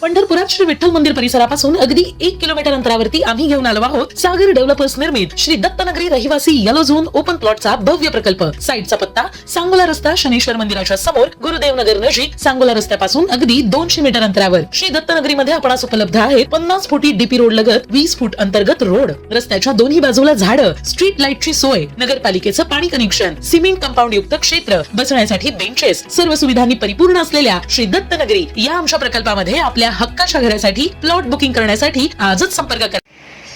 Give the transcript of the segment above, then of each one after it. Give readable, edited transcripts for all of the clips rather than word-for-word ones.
पंढरपुरात श्री विठ्ठल मंदिर परिसरापासून अगदी 1 किलोमीटर अंतरावरती आम्ही घेऊन आलो आहोत सागर डेव्हलपर्स निर्मित श्री दत्तनगरी रहिवासी येलो झोन ओपन प्लॉटचा भव्य प्रकल्प। साईटचा पत्ता सांगोला रस्ता शनेश्वर मंदिराच्या समोर, गुरुदेव नगर नजीक, सांगोला रस्त्यापासून अगदी 200 मीटर अंतरावर। श्री दत्तनगरी मध्ये आपणास उपलब्ध आहे 50 फुटी डीपी रोड लगत 20 फूट अंतर्गत रोड, रस्त्याच्या दोन्ही बाजूला झाडं, स्ट्रीट लाईटची सोय, नगरपालिकेचं पाणी कनेक्शन, सिमेंट कंपाऊंड युक्त क्षेत्र, बसण्यासाठी बेंचेस, सर्व सुविधांनी परिपूर्ण असलेल्या श्री दत्तनगरी या आमच्या प्रकल्पामध्ये आपल्या हक्काच्या घरासाठी प्लॉट बुकिंग करण्यासाठी आजच संपर्क करा।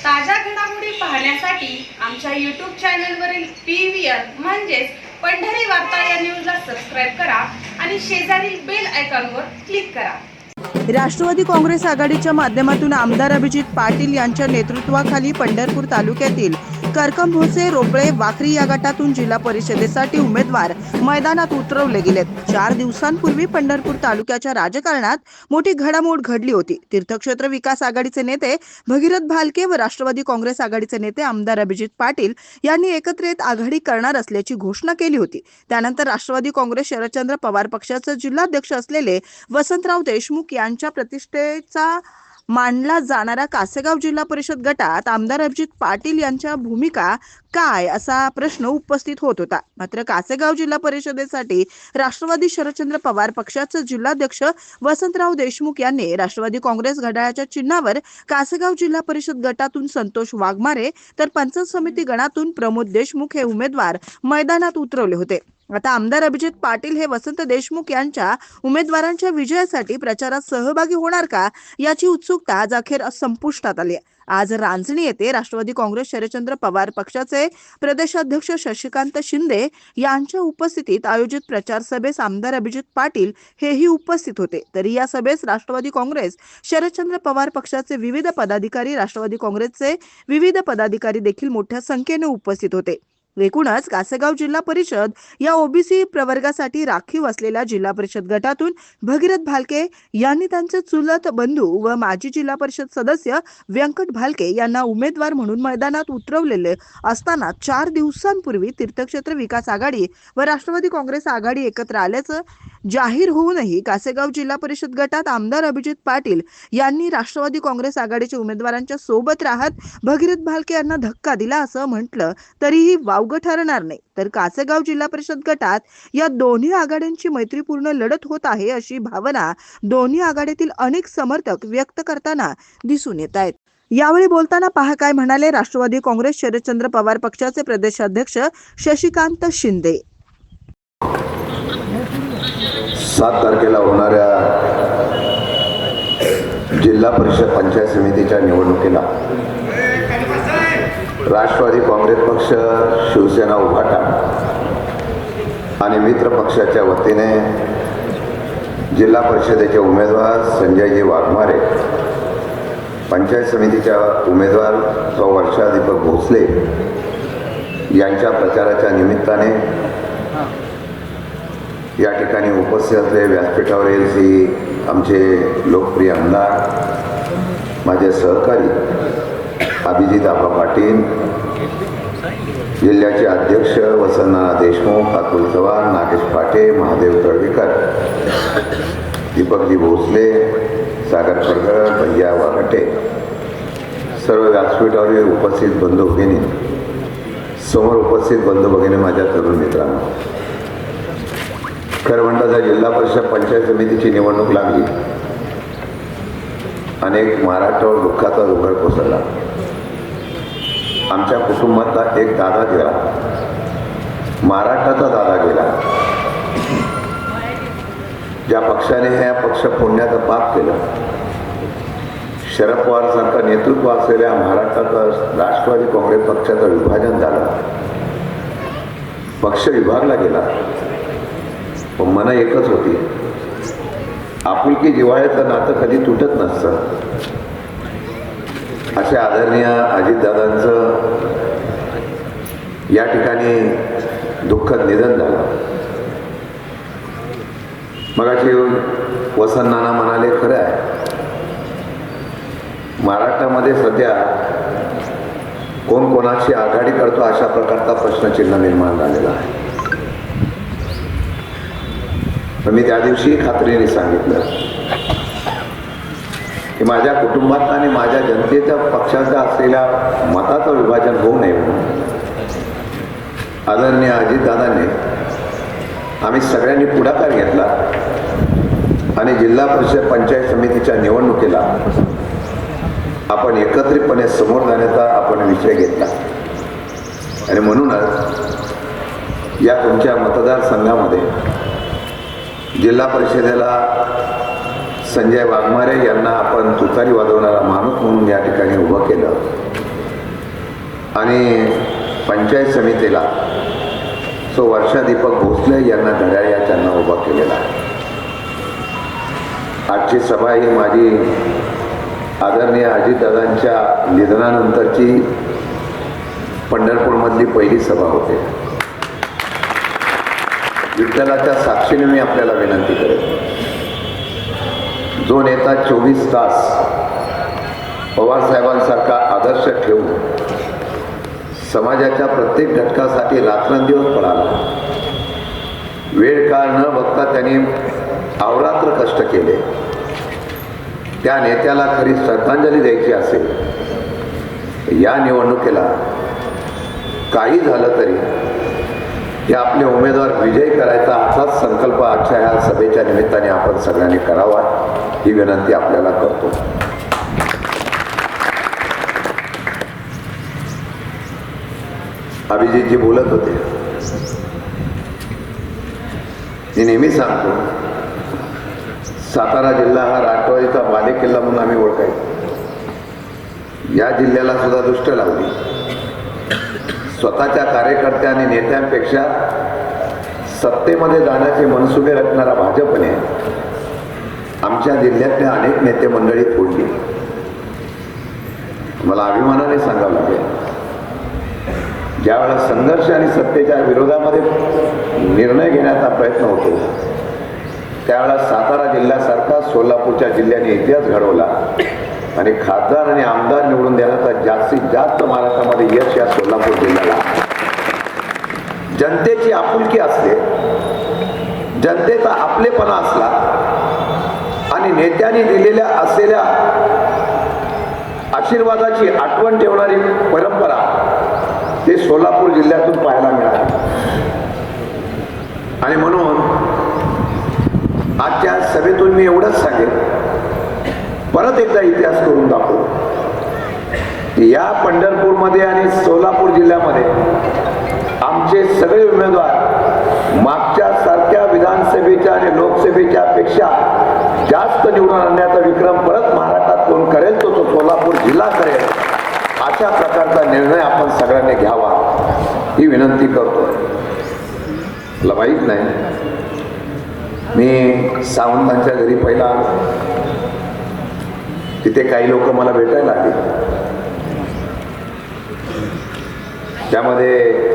ताज्या घडामोडी पाहण्यासाठी आमच्या YouTube चॅनलवरील PVR म्हणजेच पंढरी वार्ता या न्यूजला सबस्क्राइब करा आणि शेजारील बेल आयकॉनवर क्लिक करा। राष्ट्रवादी काँग्रेस आघाडीच्या माध्यमातून आमदार अभिजित पाटील यांच्या नेतृत्वाखाली पंढरपूर तालुक्यातील करकम भोसे, रोपळे, वाखरी या गटातून जिल्हा परिषदेसाठी उमेदवार मैदानात उतरवले गेलेत। 4 दिवसांपूर्वी पंढरपूर तालुक्याच्या राजकारणात मोठी घडामोड घडली होती। तीर्थक्षेत्र विकास आघाडीचे नेते भगीरथ भालके व राष्ट्रवादी काँग्रेस आघाडीचे नेते आमदार अभिजित पाटील यांनी एकत्रित आघाडी करणार असल्याची घोषणा केली होती। त्यानंतर राष्ट्रवादी काँग्रेस शरदचंद्र पवार पक्षाचे जिल्हाध्यक्ष असलेले वसंतराव देशमुख यांच्या प्रतिष्ठेचा मानला जाणारा कासेगाव जिल्हा परिषद गटात आमदार अभिजित पाटील यांच्या भूमिका काय असा प्रश्न उपस्थित होत होता। मात्र कासेगाव जिल्हा परिषदेसाठी राष्ट्रवादी शरदचंद्र पवार पक्षाचे जिल्हाध्यक्ष वसंतराव देशमुख यांनी राष्ट्रवादी काँग्रेस घड्याळाच्या चिन्हावर कासेगाव जिल्हा परिषद गटातून संतोष वाघमारे तर पंचायत समिती गणातून प्रमोद देशमुख हे उमेदवार मैदानात उतरवले होते। आता आमदार अभिजित पाटील हे वसंत देशमुख यांच्या उमेदवारांच्या विजयासाठी प्रचारात सहभागी होणार का याची उत्सुकता आज अखेर संपुष्टात आली। आज रांजणी येथे राष्ट्रवादी काँग्रेस शरदचंद्र पवार पक्षाचे प्रदेशाध्यक्ष शशिकांत शिंदे यांच्या उपस्थितीत आयोजित प्रचार सभेस आमदार अभिजित पाटील हेही उपस्थित होते। तरी या सभेस राष्ट्रवादी काँग्रेस शरदचंद्र पवार पक्षाचे विविध पदाधिकारी, राष्ट्रवादी काँग्रेसचे विविध पदाधिकारी देखील मोठ्या संख्येने उपस्थित होते। एकूणच कासेगाव जिल्हा परिषद या ओबीसी प्रवर्गासाठी राखीव असलेल्या जिल्हा परिषद गटातून भगीरथ भालके यांनी त्यांचे चुलत बंधू व माजी जिल्हा परिषद सदस्य व्यंकट भालके यांना उमेदवार म्हणून मैदानात उतरवलेले असताना 4 दिवसांपूर्वी तीर्थक्षेत्र विकास आघाडी व राष्ट्रवादी काँग्रेस आघाडी एकत्र आल्याचं जाहीर होऊनही कासेगाव जिल्हा परिषद गटात आमदार अभिजित पाटील यांनी राष्ट्रवादी काँग्रेस आघाडीच्या उमेदवारांच्या सोबत राहत भगीरथ भालके यांना धक्का दिला असं म्हटलं तरीही वावगं ठरणार नाही। तर कासेगाव जिल्हा परिषद गटात या दोन्ही आघाड्यांची मैत्रीपूर्ण लढत होत आहे अशी भावना दोन्ही आघाडीतील अनेक समर्थक व्यक्त करताना दिसून येत आहेत। यावेळी बोलताना पहा काय म्हणाले राष्ट्रवादी काँग्रेस शरदचंद्र पवार पक्षाचे प्रदेशाध्यक्ष शशिकांत शिंदे। 7 तारखेला होणाऱ्या जिल्हा परिषद पंचायत समितीच्या निवडणुकीला राष्ट्रवादी काँग्रेस पक्ष, शिवसेना उभाटा आणि मित्र पक्षाच्या वतीने जिल्हा परिषदेचे उमेदवार संजयजी वाघमारे, पंचायत समितीच्या उमेदवार सौ वर्षा दीपक भोसले यांच्या प्रचाराच्या निमित्ताने या ठिकाणी उपस्थित असलेले व्यासपीठावरील श्री आमचे लोकप्रिय आमदार, माझे सहकारी अभिजित आबा पाटील, जिल्ह्याचे अध्यक्ष वसंतनाना देशमुख, अतुल चव्हाण, नागेश पाटे, महादेव तळवीकर, दीपकजी भोसले, सागर परगर, भैया वाघटे, सर्व व्यासपीठावरील उपस्थित बंधू भगिनी, समोर उपस्थित बंधू भगिनी, माझ्या तरुण मित्रांनो, करवंडाचा जिल्हा परिषद पंचायत समितीची निवडणूक लागली। अनेक महाराष्ट्रावर दुःखाचा डोंगर कोसळला। आमच्या कुटुंबातला एक दादा गेला, महाराष्ट्राचा दादा गेला। ज्या पक्षाने हे पक्ष फोडण्याचं पाप केलं, शरद पवार सारखं नेतृत्व असलेल्या महाराष्ट्राचा राष्ट्रवादी काँग्रेस पक्षाचं विभाजन झालं, पक्ष विभागला गेला, पण मन एकच होती। आपुलकी जिव्हाळ्याचं नातं कधी तुटत नसतं। अशा आदरणीय अजितदादांचं या ठिकाणी दुःखद निधन झालं। मगाशी वसंत नाना म्हणाले, खरं आहे, महाराष्ट्रामध्ये सध्या कोण कोणाची आघाडी करतो अशा प्रकारचा प्रश्नचिन्ह निर्माण झालेला आहे। पण मी त्या दिवशी खात्रीने सांगितलं की माझ्या कुटुंबात आणि माझ्या जनतेच्या पक्षाचा असलेल्या मताचं विभाजन होऊ नये म्हणून आदरणीय अजितदादांनी आम्ही सगळ्यांनी पुढाकार घेतला आणि जिल्हा परिषद पंचायत समितीच्या निवडणुकीला आपण एकत्रितपणे समोर जाण्याचा आपण विषय घेतला आणि म्हणूनच या तुमच्या मतदारसंघामध्ये जिल्हा परिषदेला संजय वाघमारे यांना आपण तुतारी वाजवणारा माणूस म्हणून या ठिकाणी उभं केलं आणि पंचायत समितीला वर्षा दीपक भोसले यांना घड्याळ या त्यांना उभा केलेला आहे. आजची सभा ही माझी आदरणीय अजितदादांच्या निधनानंतरची पंढरपूरमधली पहिली सभा होते. विठ्ठलाच्या साक्षीने मी आपल्याला विनंती करेन, जो नेता 24 तास पवारसाहेबांसारखा आदर्श ठेवून समाजाच्या प्रत्येक घटकासाठी रात्रंदिवस पळाला, वेळ काळ न बघता त्यांनी अहोरात्र कष्ट केले, त्या नेत्याला खरी श्रद्धांजली द्यायची असेल या निवडणुकीला काही झालं तरी हे आपले उमेदवार विजयी करायचा असाच संकल्प आजच्या ह्या सभेच्या निमित्ताने आपण सगळ्यांनी करावा ही विनंती आपल्याला करतो. अभिजितजी बोलत होते, मी नेहमी सांगतो सातारा जिल्हा हा राष्ट्रवादीचा बालेकिल्ला म्हणून आम्ही ओळखायचो. या जिल्ह्याला सुद्धा दृष्ट लावली. स्वतःच्या कार्यकर्त्या आणि नेत्यांपेक्षा सत्तेमध्ये जाण्याचे मनसुबे रचणारा भाजपने आमच्या जिल्ह्यातल्या अनेक नेते मंडळी फोडली. मला अभिमानाने सांगावं लागेल, ज्यावेळेला संघर्ष आणि सत्तेच्या विरोधामध्ये निर्णय घेण्याचा प्रयत्न होतो त्यावेळेला सातारा जिल्ह्यासारखा सोलापूरच्या जिल्ह्याने इतिहास घडवला आणि खासदार आणि आमदार निवडून देण्याचा जास्तीत जास्त महाराष्ट्रामध्ये यश या सोलापूर जिल्ह्याला. जनतेची आपुलकी असते, जनतेचा आपलेपणा असला आणि नेत्यांनी दिलेल्या असलेल्या आशीर्वादाची आठवण ठेवणारी परंपरा ते सोलापूर जिल्ह्यातून पाहायला मिळाली. आणि म्हणून आजच्या सभेतून मी एवढंच सांगेन, परत एकदा इतिहास करून दाखवू की या पंढरपूरमध्ये आणि सोलापूर जिल्ह्यामध्ये आमचे सगळे उमेदवार मागच्या सारख्या विधानसभेच्या आणि लोकसभेच्या पेक्षा जास्त निवडून आणण्याचा विक्रम परत महाराष्ट्रात कोण करेल तो सोलापूर जिल्हा करेल, अशा प्रकारचा निर्णय आपण सगळ्यांनी घ्यावा ही विनंती करतो. मला माहीत नाही, मी सावंतांच्या घरी पहिला तिथे काही लोक मला भेटायला आले. त्यामध्ये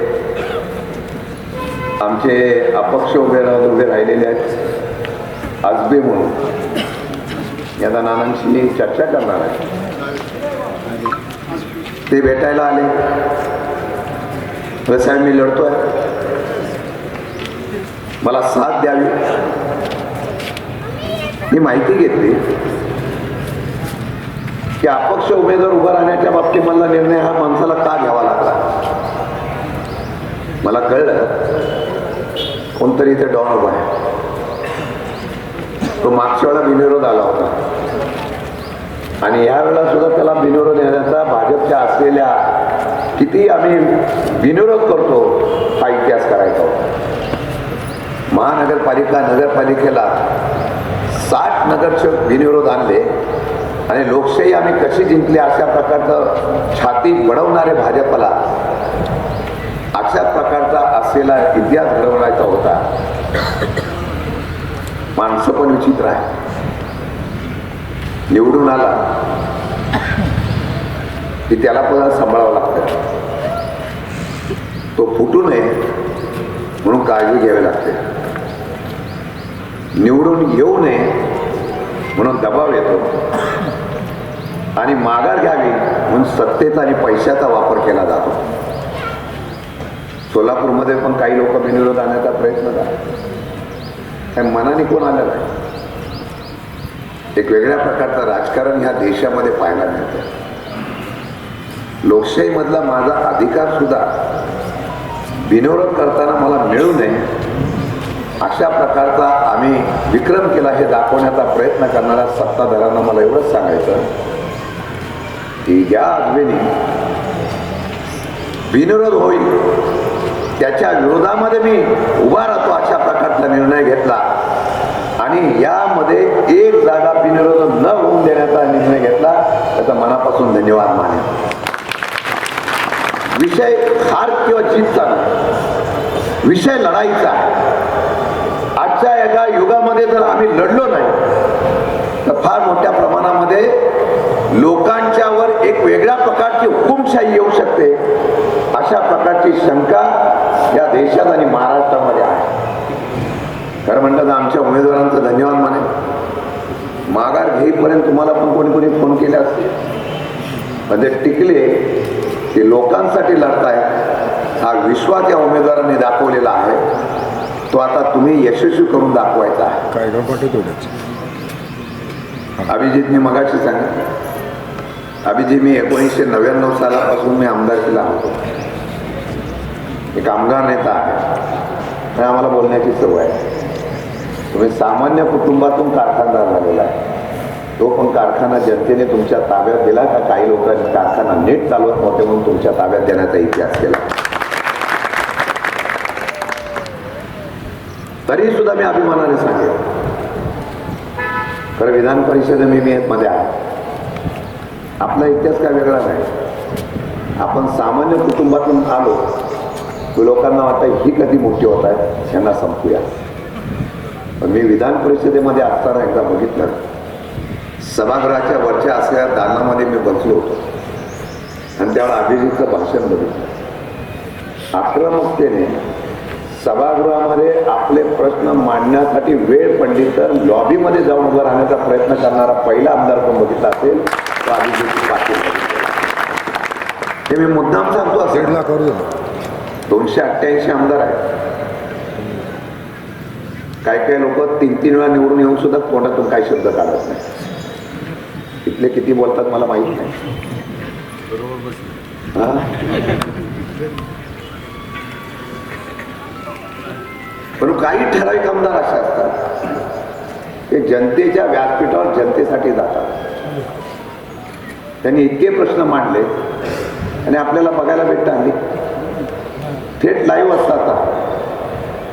आमचे अपक्ष उभे राहिलेले आहेत आजबे म्हणून, या नानांशी चर्चा करणार आहे. ते भेटायला आले, साहेब मी लढतोय, मला साथ द्यावी. मी माहिती घेतली की अपक्ष उमेदवार उभा राहण्याच्या बाबतीत मला निर्णय हा माणसाला का घ्यावा लागला. मला कळलं कोणतरी इथे डॉन उभा आहे, तो मागच्या वेळेला बिनविरोध आला होता आणि यावेळेला सुद्धा त्याला बिनविरोध येण्याचा भाजपच्या असलेल्या किती आम्ही बिनविरोध करतो हा इतिहास करायचा होता. महानगरपालिका नगरपालिकेला 60 नगरसेवक बिनविरोध आणले आणि लोकशाही आम्ही कशी जिंकली अशा प्रकारचं छाती बडवणारे भाजपला अशा प्रकारचा असलेला इतिहास घडवण्याचा होता. माणसं पण विचित्र आहे. निवडून आला की त्याला पण सांभाळावं लागतं, तो फुटू नये म्हणून काळजी घ्यावी लागते. निवडून येऊ नये म्हणून दबाव येतो आणि माघार घ्यावी म्हणून सत्तेचा आणि पैशाचा वापर केला जातो. सोलापूरमध्ये पण काही लोक बिनविरोध आणण्याचा प्रयत्न झाला, काही मनाने कोण आलं नाही. एक वेगळ्या प्रकारचं राजकारण ह्या देशामध्ये पाहायला मिळतं. लोकशाहीमधला माझा अधिकार सुद्धा बिनविरोध करताना मला मिळू नये अशा प्रकारचा आम्ही विक्रम केला हे दाखवण्याचा प्रयत्न करणाऱ्या सत्ताधाऱ्यांना मला एवढंच सांगायचं की या आजवेनी बिनविरोध होईल त्याच्या विरोधामध्ये मी उभा राहतो अशा प्रकारचा निर्णय घेतला आणि यामध्ये एक जागा बिनविरोध न होऊन देण्याचा निर्णय घेतला. त्याचा मनापासून धन्यवाद मानेन. विषय हार किंवा जीतचा नाही, विषय लढाईचा आहे. आजच्या एका युगामध्ये जर आम्ही लढलो नाही तर फार मोठ्या प्रमाणामध्ये लोकांच्यावर एक वेगळ्या प्रकारची हुकुमशाही येऊ शकते अशा प्रकारची शंका या देशात आणि महाराष्ट्रामध्ये आहे. खरं म्हणतात आमच्या उमेदवारांचं धन्यवाद माने. माघार घेईपर्यंत तुम्हाला पण कोणी कोणी फोन केले असते पण ते टिकले ते लोकांसाठी लढतायत हा विश्वास या उमेदवारांनी दाखवलेला आहे. तो आता तुम्ही यशस्वी करून दाखवायचा आहे. अभिजितने मगाशी सांगितलं. अभिजित मी 1999 सालापासून मी आमदारकीला होतो. एक कामगार नेता आहे आणि आम्हाला बोलण्याची सवय आहे. तुम्ही सामान्य कुटुंबातून कारखानदार झालेला आहे. तो पण कारखाना जनतेने तुमच्या ताब्यात दिला का काही लोकांनी कारखाना नीट चालवत नव्हते म्हणून तुमच्या ताब्यात देण्याचा इतिहास केला. तरी सुद्धा मी अभिमानाने सांगेन खरं विधान परिषद मी मध्ये आहे. आपला इतिहास काय वेगळा नाही. आपण सामान्य कुटुंबातून आलो लोकांना वाटतं ही कधी मोठी होत आहे यांना संपूया. पण मी विधान परिषदेमध्ये असताना एकदा बघितलं सभागृहाच्या वरच्या असलेल्या दालनामध्ये मी बसलो होतो आणि त्यावेळेला अभिजितचं भाषण बघितलं. आक्रमकतेने सभागृहामध्ये आपले प्रश्न मांडण्यासाठी वेळ पडली तर लॉबीमध्ये जाऊन उभं राहण्याचा प्रयत्न करणारा पहिला आमदार कोण बघितला असेल तो अभिजित पाटील. हे मी मुद्दाम सांगतो असेल 288 आमदार आहेत. काही लोक 3-3 वेळा निवडून येऊन सुद्धा तोंडातून काही शब्द काढत नाही. इथले किती बोलतात मला माहित नाही. पण काही ठराविक आमदार असे असतात ते जनतेच्या व्यासपीठावर जनतेसाठी जातात. त्यांनी इतके प्रश्न मांडले आणि आपल्याला बघायला भेटतात थेट लाईव्ह असतात.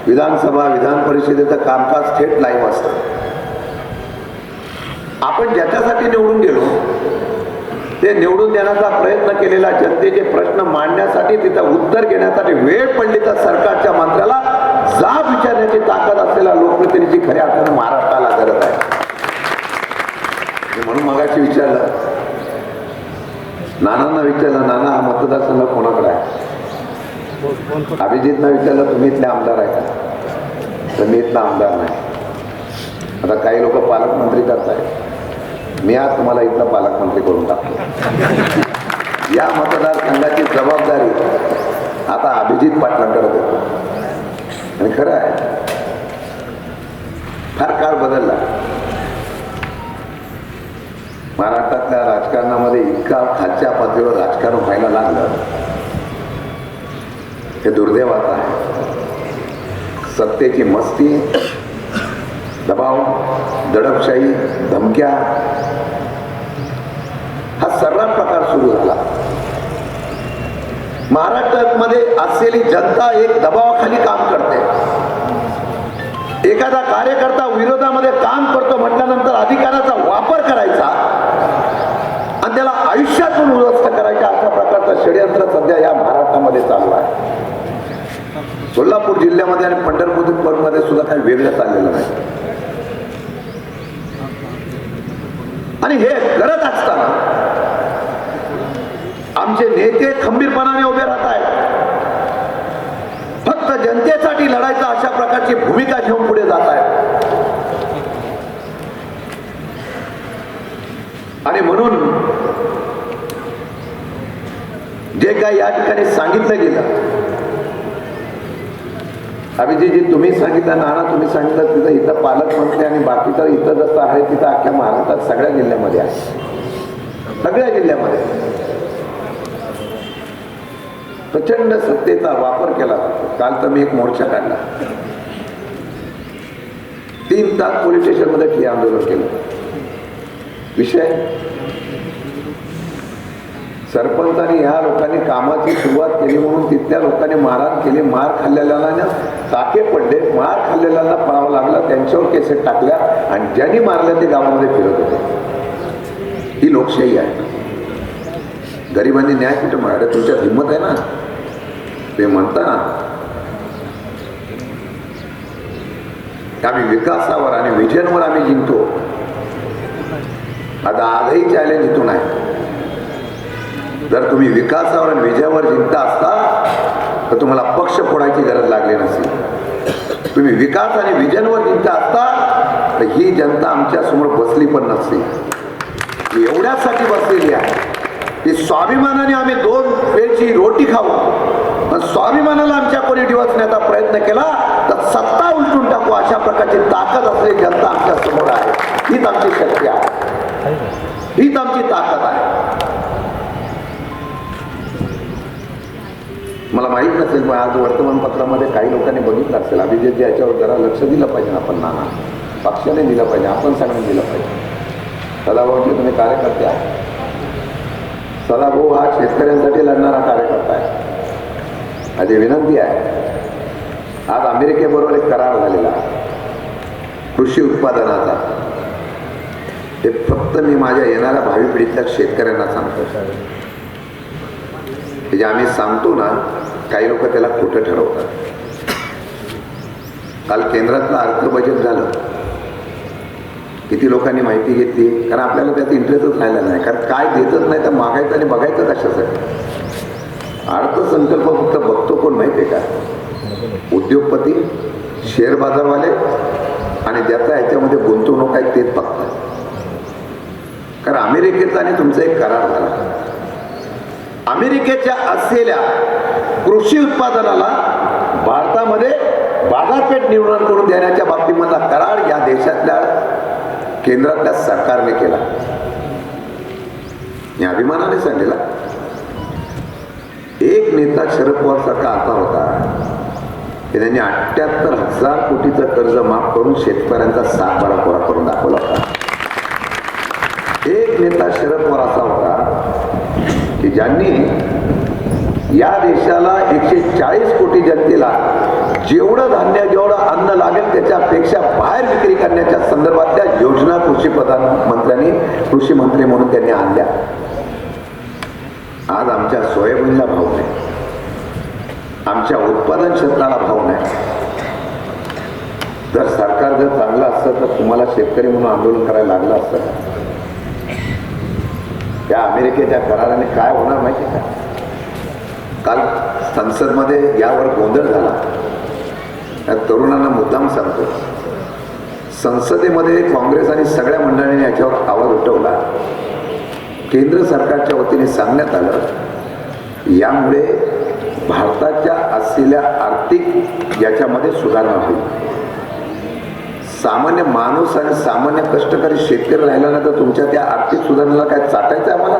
विधानसभा विधान परिषदेचं कामकाज थेट लाईव्ह असतं. आपण ज्याच्यासाठी निवडून गेलो ते निवडून देण्याचा प्रयत्न केलेला जनतेचे प्रश्न मांडण्यासाठी तिथं उत्तर घेण्यासाठी वेळ पडली तर सरकारच्या मंत्र्याला जाब विचारण्याची ताकद असलेल्या लोकप्रतिनिधीची खऱ्या अर्थानं महाराष्ट्राला गरज आहे. म्हणून मगाशी विचारलं नानांना विचारलं नाना हा मतदारसंघ कोणाकडे आहे. अभिजितनं विचारलं तुम्ही इथले आमदार आहे का तर मी इथला आमदार नाही. आता काही लोक पालकमंत्री करतायत. मी आज तुम्हाला इथला पालकमंत्री करून टाकतो. या मतदारसंघाची जबाबदारी आता अभिजित पाटलांकडे देतो. आणि खरं आहे फार काळ बदलला. महाराष्ट्रातल्या राजकारणामध्ये इतका खालच्या पातळीवर राजकारण व्हायला लागलं हे दुर्दैवाचं आहे. सत्तेची मस्ती दबाव दडपशाही धमक्या हा सर्रास प्रकार सुरू झाला. महाराष्ट्रामध्ये असलेली जनता एक दबावाखाली काम करते. एखादा कार्यकर्ता विरोधामध्ये काम करतो म्हटल्यानंतर अधिकाराचा वापर करायचा आणि त्याला आयुष्यातून उद्ध्वस्त करायचा अशा प्रकारचं षडयंत्र सध्या या महाराष्ट्रामध्ये चालू आहे. सोलापूर जिल्ह्यामध्ये आणि पंढरपूरमध्ये सुद्धा काही वेगळं चाललेलं नाही. आणि हे करत असताना आमचे नेते खंबीरपणाने उभे राहत आहेत. फक्त जनतेसाठी लढायचा अशा प्रकारची भूमिका घेऊन पुढे जात आहेत. आणि म्हणून जे काही या ठिकाणी सांगितलं गेलं अभिजीतजी तुम्ही सांगितलं, नाना तुम्ही सांगितलं, तिथं इथं पालकमंत्री आणि बाकीचं इथं जसं आहे तिथं अख्ख्या महाराष्ट्रात सगळ्या जिल्ह्यामध्ये आहे, सगळ्या जिल्ह्यामध्ये प्रचंड सत्तेचा वापर केला जातो. काल तर मी एक मोर्चा काढला, 3 तास पोलीस स्टेशनमध्ये ठिय्या आंदोलन केलं. विषय सरपंचांनी ह्या लोकांनी कामाची सुरुवात केली म्हणून तिथल्या लोकांनी मारहाण केली, मार खाल्लेल्यांना टाके पडले, मार खाल्लेल्यांना पळावं लागलं, त्यांच्यावर केसेस टाकल्या आणि ज्यांनी मारल्या ते गावामध्ये फिरत होते. ही लोकशाही आहे. गरिबांनी न्याय कुठे मिळाला? तुमच्यात हिंमत आहे ना, ते म्हणता ना आम्ही विकासावर आणि विजनवर आम्ही जिंकतो. आता आजही चॅलेंज इथून आहे. जर तुम्ही विकासावर आणि विजयावर जिंकता असता तर तुम्हाला पक्ष फोडायची गरज लागली नसती. तुम्ही विकास आणि विजनवर जिंकता असता तर ही जनता आमच्या समोर बसली पण नसती. ती एवढ्यासाठी बसलेली आहे की स्वाभिमानाने आम्ही 2 वेळची रोटी खाऊ, पण स्वाभिमानाला आमच्या कोणी डिवचण्याचा प्रयत्न केला तर सत्ता उलटून टाकू अशा प्रकारची ताकद असलेली जनता आमच्या समोर आहे. हीच आमची शक्ती आहे, हीच आमची ताकद आहे. मला माहीत नसेल पण आज वर्तमानपत्रामध्ये काही लोकांनी बघितलं असेल, अभिजित याच्यावर जरा लक्ष दिलं पाहिजे. आपण नाना पक्षाने दिलं पाहिजे, आपण सगळ्यांनी दिलं पाहिजे. सदाभाऊचे तुम्ही कार्यकर्ते आहे. सदाभाऊ हा शेतकऱ्यांसाठी लढणारा कार्यकर्ता आहे. माझी विनंती आहे, आज अमेरिकेबरोबर एक करार झालेला आहे कृषी उत्पादनाचा. ते फक्त मी माझ्या येणाऱ्या भावी पिढीतल्या शेतकऱ्यांना सांगतो. जे आम्ही सांगतो ना, काही लोक त्याला खोटं ठरवतात. काल केंद्रातलं अर्थ बजेट झालं, किती लोकांनी माहिती घेतली, कारण आपल्याला त्यात इंटरेस्टच राहिला नाही. कारण काय देतच नाही तर मागायचं आणि बघायचं कशासाठी. अर्थसंकल्प फक्त बघतो कोण माहिती आहे का? उद्योगपती, शेअर बाजारवाले आणि ज्याचा याच्यामध्ये गुंतवणूक आहे तेच बघतात. कारण अमेरिकेचा आणि तुमचा एक करार झाला. अमेरिकेच्या असलेल्या कृषी उत्पादनाला भारतामध्ये बाजारपेठ निर्माण करून देण्याच्या बाबतीमधला करार या देशातल्या केंद्रातल्या सरकारने केला. मी अभिमानाने सांगितला. एक नेता शरद पवार सारखा असा होता की त्यांनी 78,000 कोटीचं कर्ज माफ करून शेतकऱ्यांचा 7-12 कोरा करून दाखवला होता. एक नेता शरद पवार असा होता की ज्यांनी या देशाला 140 कोटी जनतेला जेवढं धान्य, जेवढं अन्न लागेल त्याच्यापेक्षा बाहेर विक्री करण्याच्या संदर्भातल्या योजना कृषी मंत्री म्हणून त्यांनी आणल्या. आज आमच्या सोयाबीनला भाव नाही, आमच्या उत्पादन क्षेत्राला भाव नाही. जर सरकार जर चांगलं असतं तर तुम्हाला शेतकरी म्हणून आंदोलन करायला लागलं असतं. त्या अमेरिकेच्या कराराने काय होणार माहिती का? काल संसदमध्ये यावर गोंधळ झाला. त्या तरुणांना मुद्दाम सांगतो, संसदेमध्ये काँग्रेस आणि सगळ्या मंडळींनी याच्यावर आवाज उठवला. केंद्र सरकारच्या वतीने सांगण्यात आलं यामुळे भारताच्या असलेल्या आर्थिक याच्यामध्ये सुधारणा होईल. सामान्य माणूस आणि सामान्य कष्टकरी शेतकरी राहिला ना तर तुमच्या त्या आर्थिक सुधारणेला काय चाटायचं आम्हाला?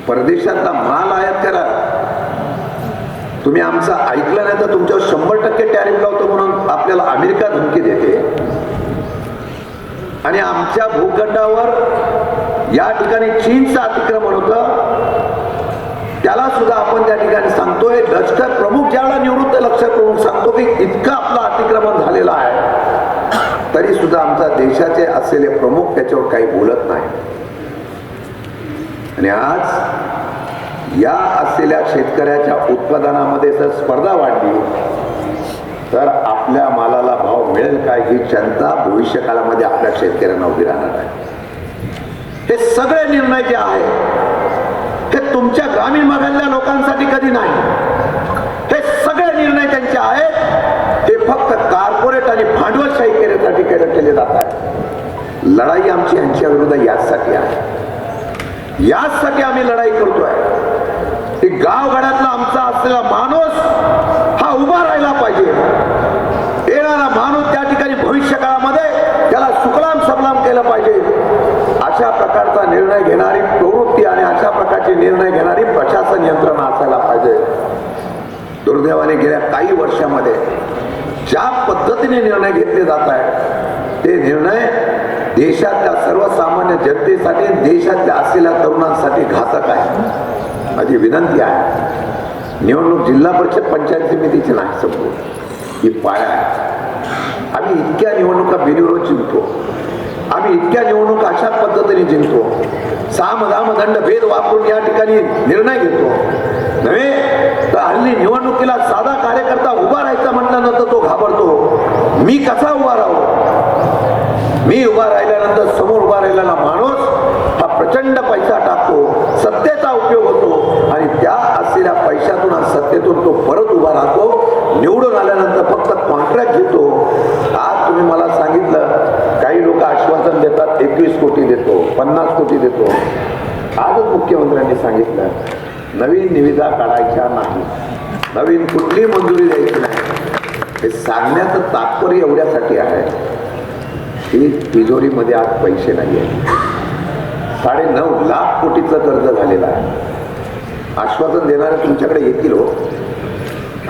परदेशातला माल आयात करा. तुम्ही आमचं ऐकलं नाही तर तुमच्यावर 100% टॅरिफ लावतो म्हणून आपल्याला अमेरिका धमकी देते. आणि आमच्या भूखंडावर या ठिकाणी चीनचं अतिक्रमण होतं, त्याला सुद्धा आपण त्या ठिकाणी सांगतोय. लष्कर प्रमुख ज्यावेळेला निवृत्त लष्कर प्रमुख सांगतो की इतकं आपलं अतिक्रमण झालेलं आहे, तरी सुद्धा आमच्या देशाचे असलेले प्रमुख त्याच्यावर काही बोलत नाही. आणि आज या असलेल्या शेतकऱ्याच्या उत्पादनामध्ये जर स्पर्धा वाढली तर आपल्या मालाला भाव मिळेल काय ही चिंता भविष्य काळामध्ये आपल्या शेतकऱ्यांना उभी राहणार आहे. हे सगळे निर्णय जे आहेत हे तुमच्या ग्रामीण भागातल्या लोकांसाठी कधी नाही. हे सगळे निर्णय त्यांचे आहेत हे फक्त कॉर्पोरेट आणि भांडवलशाही केल्यासाठी केले जात आहेत. लढाई आमची यांच्या विरुद्ध याचसाठी आहे. याचसाठी आम्ही लढाई करतोय. की गावगाड्यातला आमचा असलेला माणूस हा उभा राहिला पाहिजे. येणारा माणूस त्या ठिकाणी भविष्य काळामध्ये त्याला सुकलाम सबलाम केलं पाहिजे. अशा प्रकारचा निर्णय घेणारी प्रवृत्ती आणि अशा प्रकारचे निर्णय घेणारी प्रशासन यंत्रणा असायला पाहिजे. दुर्दैवाने गेल्या काही वर्षामध्ये ज्या पद्धतीने निर्णय घेतले जात आहेत ते निर्णय देशातल्या सर्वसामान्य जनतेसाठी, देशातल्या असलेल्या तरुणांसाठी घातक आहे. माझी विनंती आहे, निवडणूक जिल्हा परिषद पंचायत समितीची नाही संपू, ही पाया आहे. आम्ही इतक्या निवडणुका बिनविरोध जिंकतो, आम्ही इतक्या निवडणुका अशा पद्धतीने जिंकतो, साम दाम दंड भेद वापरून या ठिकाणी निर्णय घेतो. नव्हे तर हल्ली निवडणुकीला साधा कार्यकर्ता उभा राहायचा म्हटल्यानंतर तो घाबरतो. मी कसा उभा राहू? मी उभा राहिल्यानंतर समोर उभा राहिलेला माणूस हा प्रचंड पैसा टाकतो, सत्तेचा उपयोग होतो आणि त्या असलेल्या पैशातून आणि सत्तेतून तो परत उभा राहतो. निवडून आल्यानंतर फक्त कॉन्ट्रॅक्ट घेतो. आज तुम्ही मला सांगितलं काही लोक आश्वासन देतात 21 कोटी देतो, 50 कोटी देतो. आजच मुख्यमंत्र्यांनी सांगितलं नवीन निविदा काढायच्या नाही, नवीन कुठली मंजुरी द्यायची नाही. हे सांगण्याचं तात्पर्य एवढ्यासाठी आहे की तिजोरीमध्ये आज पैसे नाही आहेत. 9.5 लाख कोटीचं कर्ज झालेलं आहे. आश्वासन देणारे तुमच्याकडे येतील हो.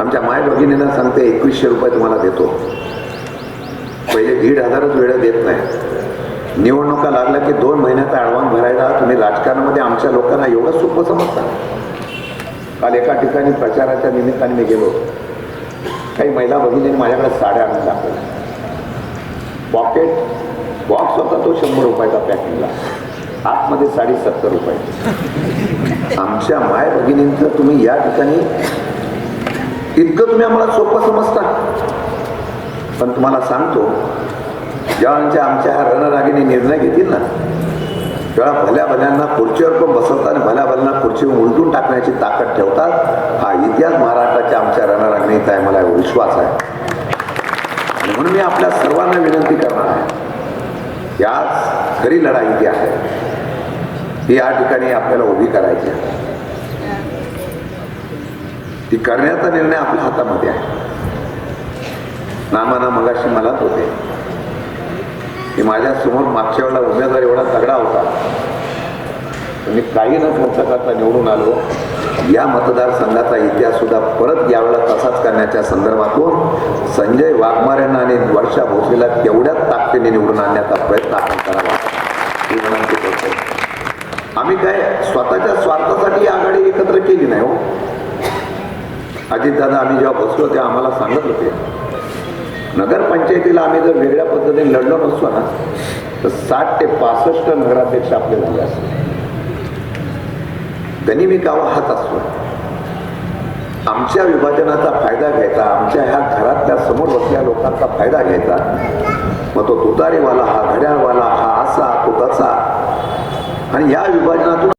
आमच्या माय भगिनींना सांगते 2100 रुपये तुम्हाला देतो. पहिले 1,500च वेळ देत नाही. निवडणुका लागल्या की 2 महिन्याचा ॲडव्हान्स भरायला तुम्ही राजकारणामध्ये आमच्या लोकांना एवढं सोपं समजता. काल एका ठिकाणी प्रचाराच्या निमित्ताने मी गेलो. काही महिला भगिनींनी माझ्याकडे साड्या आणून दाखवल्या. पॉकेट बॉक्स होता तो 100 रुपयाचा पॅकिंगला, आतमध्ये साडी 70 रुपये. आमच्या माय भगिनींचं तुम्ही या ठिकाणी इतकं तुम्ही आम्हाला सोपं समजता. पण तुम्हाला सांगतो जेव्हा आमच्या ह्या रणरागिणी निर्णय घेतील ना तेव्हा भल्या भल्यांना खुर्चीवर पण बसवतात आणि भल्या भल्यांना खुर्चीवर उलटून टाकण्याची ताकद ठेवतात. हा इतिहास महाराष्ट्राच्या आमच्या रणरागिणीचा आहे, मला विश्वास आहे. आणि म्हणून मी आपल्या सर्वांना विनंती करणार आहे, याच खरी लढाई जी आहे ती या ठिकाणी आपल्याला उभी करायची आहे. ती करण्याचा निर्णय आपल्या हातामध्ये आहे. नामाना मगाशी मलाच होते की माझ्या समोर मागच्या वेळेला उमेदवार एवढा तगडा होता, मी काही न खर्च करता निवडून आलो. या मतदारसंघाचा इतिहास सुद्धा परत यावेळेला तसाच करण्याच्या संदर्भातून संजय वाघमारेंना आणि वर्षा भोसलेला तेवढ्याच ताकदीने निवडून आणण्याचा प्रयत्न आपण करावा ही विनंती करतो. आम्ही काय स्वतःच्या स्वार्थासाठी आघाडी एकत्र केली नाही हो. अजितदादा आम्ही जेव्हा बसलो तेव्हा आम्हाला सांगत होते नगरपंचायतीला आम्ही जर वेगळ्या पद्धतीने लढलो नसतो ना तर 60 ते 65 नगराध्यक्ष आपले झाले असते. गनिमी कावा हात असतो. आमच्या विभाजनाचा फायदा घ्यायचा, आमच्या ह्या घरातल्या समोर बसल्या लोकांचा फायदा घ्यायचा. मग तो तुतारीवाला, हा घड्याळवाला, हा असा तो तसा. आणि या विभाजनातून